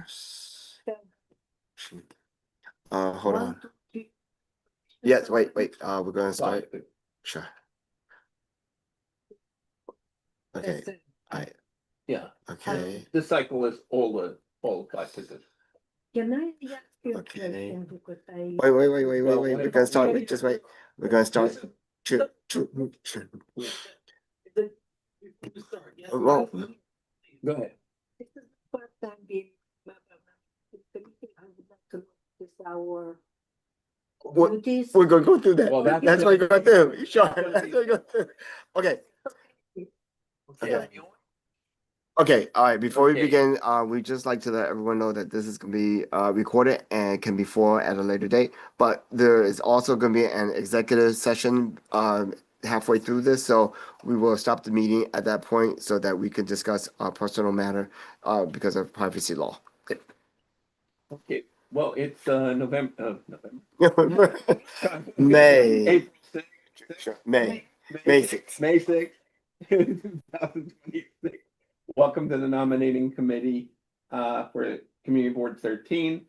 first. Hold on. Yes, wait. We're gonna start. Sure. Okay. Yeah. Okay. This cycle is all 5 positions. Can I ask you a Okay. question because I Wait. We're gonna start. Wait, just wait. We're gonna start. Well, Go ahead. this is the first time being committee. I would like to notice our duties. we're gonna go through that. Well, That's what we're gonna do. Sure. That's what we're gonna do. Okay. Okay. Okay, all right. Before we begin, we just like to let everyone know that this is gonna be recorded and can be forwarded at a later date. But there is also gonna be an executive session halfway through this, so we will stop the meeting at that point so that we can discuss our personal matter because of privacy law. Okay. Well, it's November. May. April 6th. Sure. May 6th. May 6th, 2026. Welcome to the nominating committee for Community Board 13.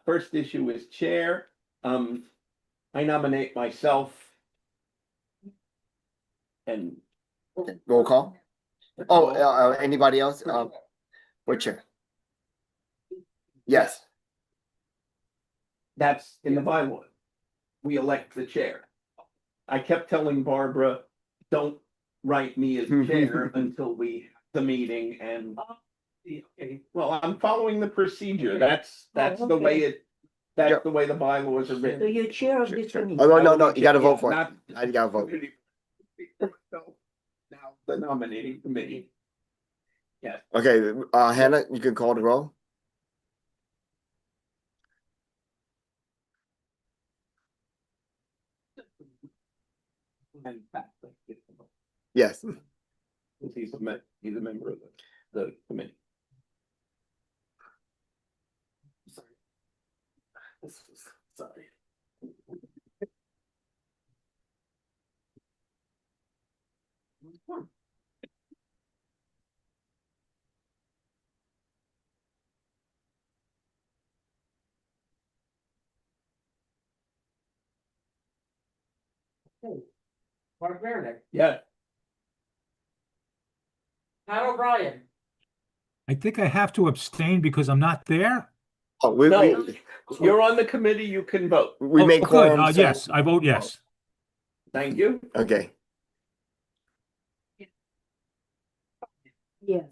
First issue is chair. I nominate myself. And Roll call. Oh, anybody else? What chair? Yes. that's in the bylaw. We elect the chair. I kept telling Barbara, don't write me as chair until we have the meeting and well, I'm following the procedure. That's the way that's the way the bylaws are So written. you're chair of this committee. Oh, no, you gotta vote for it. You gotta vote. Now the nominating committee. Yes. Okay, Hannah, you can call the roll. Yes. He's a member of the committee. Sorry. Mark Mernick, Yeah. Pat O'Brien, I think I have to abstain because I'm not there. Oh, No, you're on the committee, you can vote. we make Good. quorum. So- Yes, I vote yes. Thank you. Okay. Yes.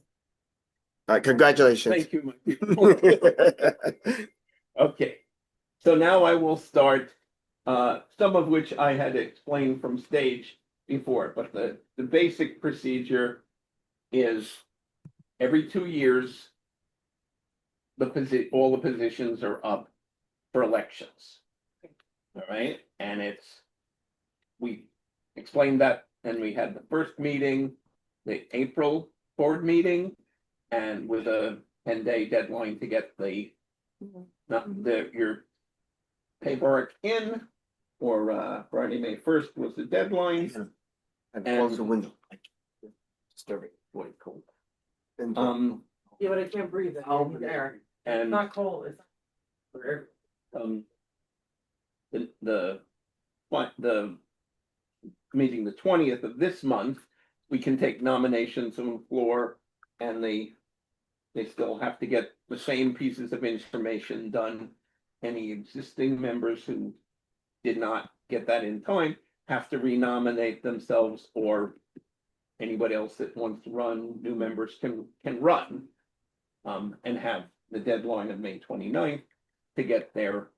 All right, congratulations. Thank you, my people. Okay, so now I will start, some of which I had explained from stage before, but the basic procedure is every 2 years, all the positions are up for elections. All right, and we explained that, and we had the first meeting, the April board meeting, and with a 10-day deadline to get your paperwork in, or Friday, May 1st was the deadline. And close the window. Disturbing. What it's called. yeah, but I can't breathe. Oh, Air. It's and not cold. It's for the meeting the 20th of this month, we can take nominations on the floor, and they still have to get the same pieces of information done. Any existing members who did not get that in time have to renominate themselves, or anybody else that wants to run, new members can run, and have the deadline of May 29th to get their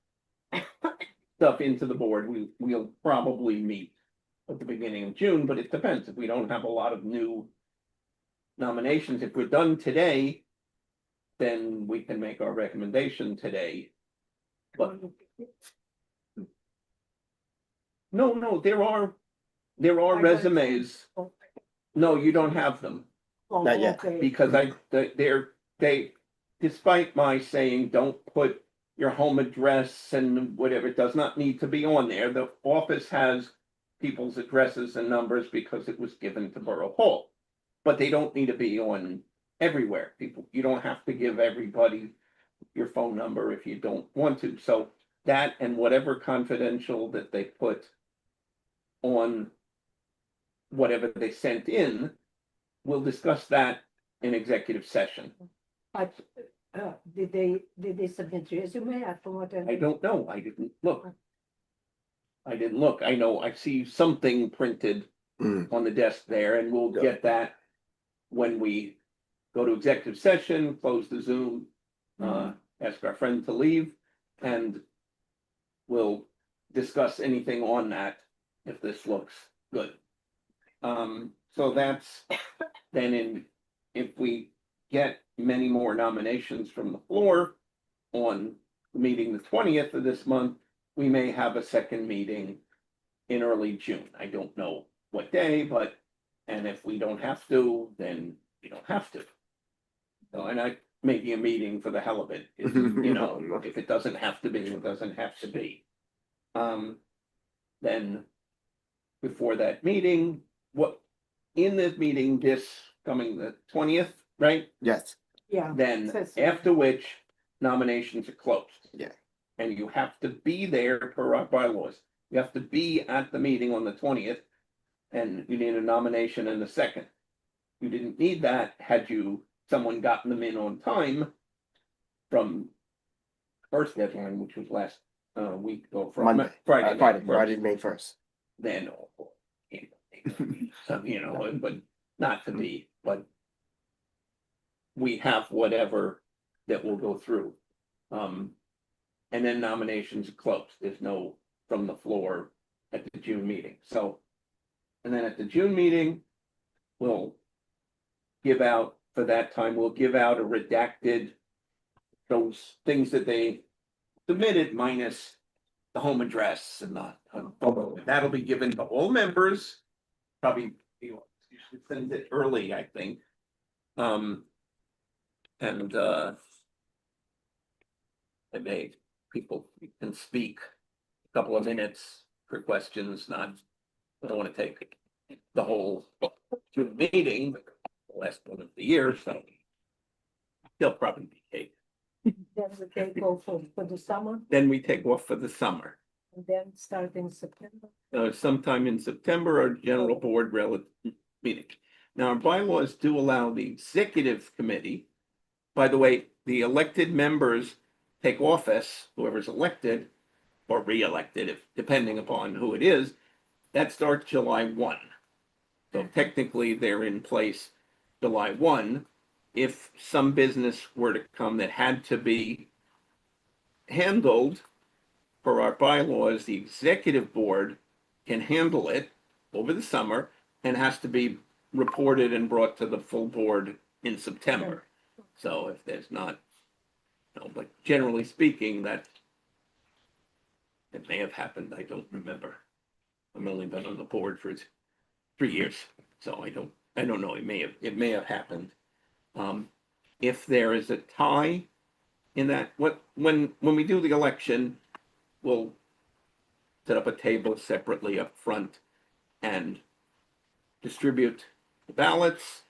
stuff into the board. We'll probably meet at the beginning of June, but it depends. If we don't have a lot of new nominations, if we're done today, then we can make our recommendation today. But no, there are resumes. No, you don't have them. Not yet. Okay. Because they, despite my saying, don't put your home address and whatever, it does not need to be on there. The office has people's addresses and numbers because it was given to Borough Hall, but they don't need to be on everywhere. You don't have to give everybody your phone number if you don't want to. So that and whatever confidential that they put on whatever they sent in, we'll discuss that in executive session. But, did they submit resume? From what I don't know. I didn't look. I know I see something printed Mm. on the desk there, and we'll Yeah. get that when we go to executive session, close the Zoom, ask our friend to leave, and we'll discuss anything on that if this looks good. So that's then if we get many more nominations from the floor on the meeting the 20th of this month, we may have a second meeting in early June. I don't know what day, and if we don't have to, then we don't have to. So, and I maybe a meeting for the hell of it, if it doesn't have to be, it doesn't have to be. Then before that meeting, in this meeting, this coming the 20th, right? Yes. Yeah. Then Says so. after which nominations are closed. Yeah. And you have to be there per our bylaws. You have to be at the meeting on the 20th, and you need a nomination and a second. You didn't need that had someone gotten them in on time from first deadline, which was last week or from Monday. Friday. Friday, May 1st. Then, so, but not to be, but we have whatever that will go through. And then nominations are closed. There's no from the floor at the June meeting. So, and then at the June meeting, we'll give out, for that time, we'll give out a redacted, those things that they submitted minus the home address and that'll be given to all members. Probably, you should send it early, I think. And people can speak a couple of minutes for questions, I don't want to take the whole meeting, but the last one of the year, so they'll probably be taken. Then they go for the summer, Then we take off for the summer. and then start in September. Sometime in September, our general board meeting. Now, our bylaws do allow the executive committee. By the way, the elected members take office, whoever's elected or re-elected, depending upon who it is, that starts July 1. So technically, they're in place July 1. If some business were to come that had to be handled for our bylaws, the executive board can handle it over the summer and has to be reported and brought to the full board in September. So if there's not, but generally speaking, that it may have happened. I don't remember. I've only been on the board for 3 years, so I don't know. It may have happened. If there is a tie in that, when we do the election, we'll set up a table separately up front and distribute the ballots,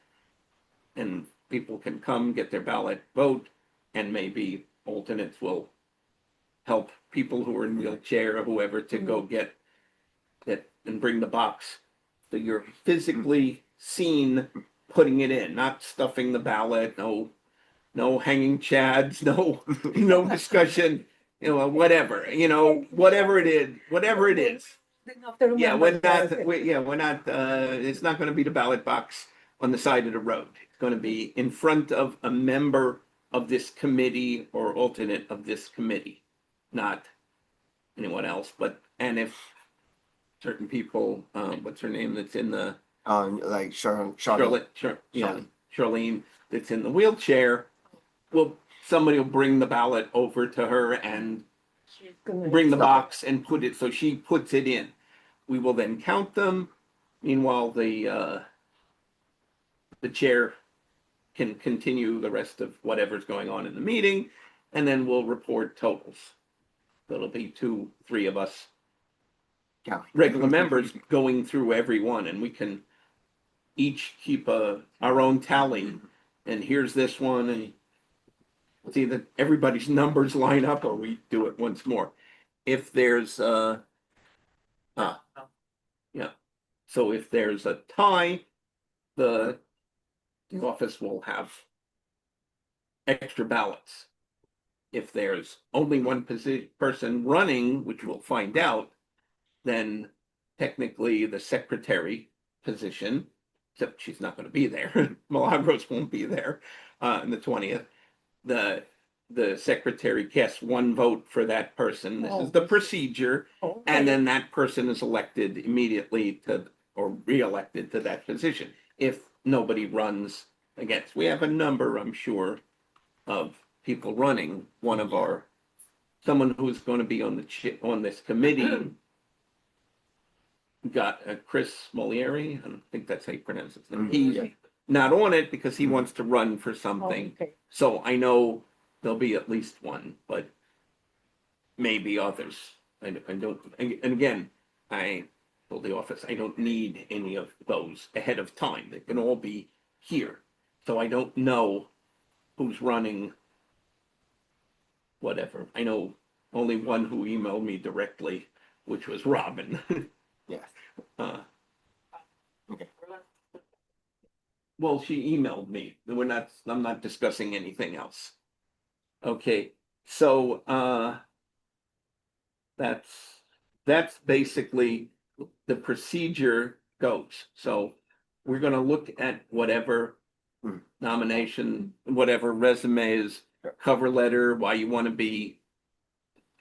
and people can come get their ballot, vote, and maybe alternates will help people who are in wheelchair or whoever to go get that and bring the box. So you're physically seen putting it in, not stuffing the ballot, no hanging chads, no discussion, whatever it is. Yeah, we're not, it's not going to be the ballot box on the side of the road. It's going to be in front of a member of this committee or alternate of this committee, not anyone else. And if certain people, what's her name that's in the like Charlotte. Charlene that's in the wheelchair, somebody will bring the ballot over to her and bring the box and put it, so she puts it in. We will then count them. Meanwhile, the chair can continue the rest of whatever's going on in the meeting, and then we'll report totals. So it'll be 2-3 of us regular members going through every one, and we can each keep our own tally. And here's this one, and see that everybody's numbers line up or we do it once more. If there's yeah, so if there's a tie, the office will have extra ballots. If there's only one person running, which we'll find out, then technically the secretary position, except she's not going to be there. Milagros won't be there on the 20th. The secretary casts one vote for that person. This is the procedure, and then that person is elected immediately to or re-elected to that position if nobody runs against. We have a number, I'm sure, of people running. One of our someone who's going to be on this committee got Chris Molieri. I don't think that's how you pronounce his name. He's not on it because he wants to run for something. So I know there'll be at least one, but maybe others. I don't. And again, I told the office I don't need any of those ahead of time. They can all be here. So I don't know who's running. Whatever. I know only one who emailed me directly, which was Robin. Yes. Okay. Well, she emailed me. I'm not discussing anything else. Okay, so that's basically the procedure goes. So we're gonna look at whatever nomination, whatever resumes, cover letter, why you want to be.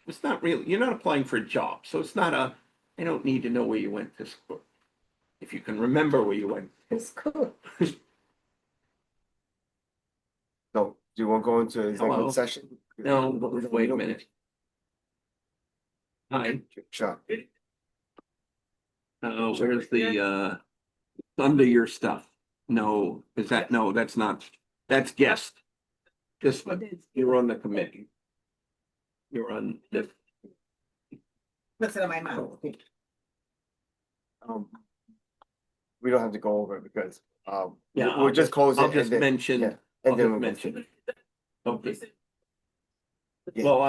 It's not really, you're not applying for a job, so it's not I don't need to know where you went to school. If you can remember where you went. It's cool. So do you want to go into Hello? executive session? No, wait a minute. Hi, Sure. where's the under your stuff? No, no, that's not, that's guest. This one, you're on the committee. You're on this. What's in my mouth? We don't have to go over it because Yeah, we'll just close it. I'll just and then- mention, yeah, I'll and then just we'll mention it. Okay, Yeah. well,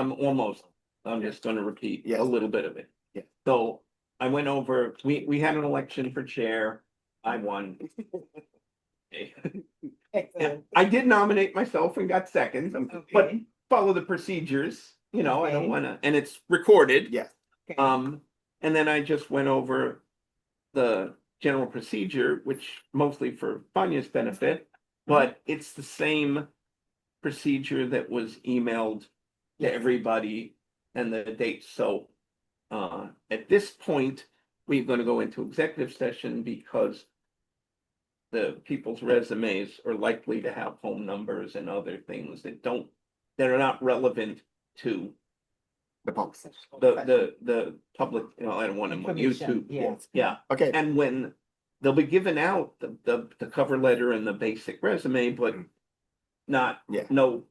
I'm just gonna repeat Yes. a little bit of it. Yeah. So I went over, we had an election for chair, I won. Yeah, I did nominate myself and got second, but follow the procedures, I don't Okay. wanna, and it's recorded. Yes. And then I just went over the general procedure, which mostly for Vanya's benefit, but it's the same procedure that was emailed to everybody and the dates. So at this point, we're going to go into executive session because the people's resumes are likely to have home numbers and other things that are not relevant to The public. the public, I don't want them on YouTube. Yes. Yeah, Okay. and when they'll be given out the cover letter and the basic resume, but not, Yeah. no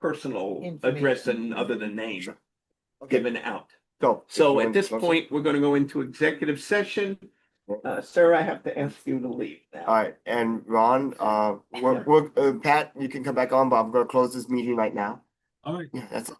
personal address Information. and other than name Sure. Okay. given out. Go. So at this point, we're gonna go into executive session. Sir, I have to ask you to leave now. All right, and Ron, Pat, you can come back on, but I'm gonna close this meeting right now. All right. Yeah, that's it.